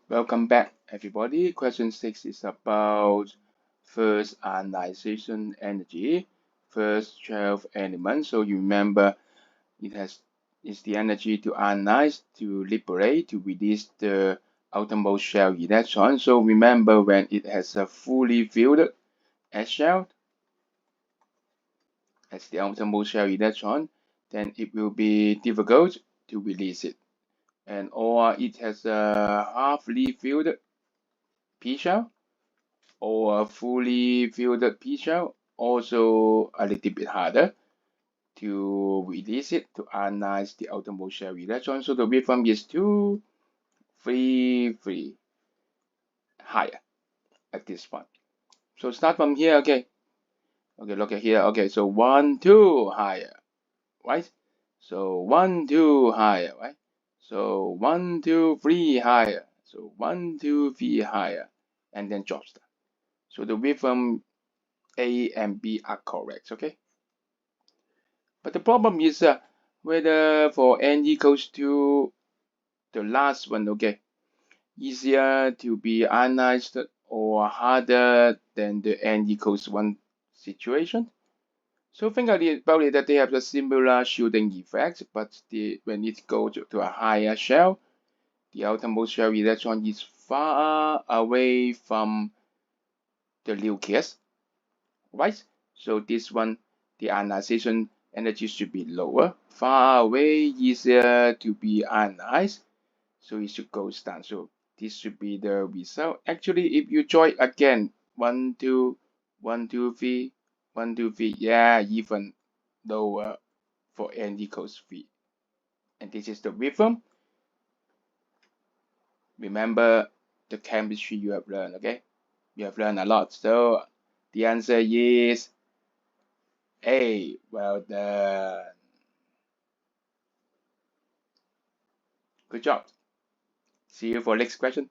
Welcome back, everybody. Question 6 is about first ionization energy, first 12 elements. So you remember it's the energy to ionize, to liberate, to release the outermost shell electron. So remember when it has a fully filled S shell as the outermost shell electron, then it will be difficult to release it. And or it has a halfly filled P shell or a fully filled P shell, also a little bit harder to release it to ionize the outermost shell electron. So the waveform is 2, 3, 3 higher at this point. So start from here, okay? Okay, look at here. Okay, so 1, 2 higher, right? So 1, 2 higher, right? So 1, 2, 3 higher. So 1, 2, 3 higher, and then drops down. So the waveform A and B are correct, okay? But the problem is whether for n equals to the last one, okay, easier to be ionized or harder than the n equals 1 situation. So think about it that they have a similar shielding effect, but when it goes to a higher shell, the outermost shell electron is far away from the nucleus, right? So this one, the ionization energy should be lower, far away, easier to be ionized, so it should go down. So this should be the result. Actually, if you join again, 1, 2, 1, 2, 3, 1, 2, 3, yeah, even lower for n equals 3. And this is the rhythm. Remember the chemistry you have learned, okay? You have learned a lot. So the answer is A. Well done. Good job. See you for next question.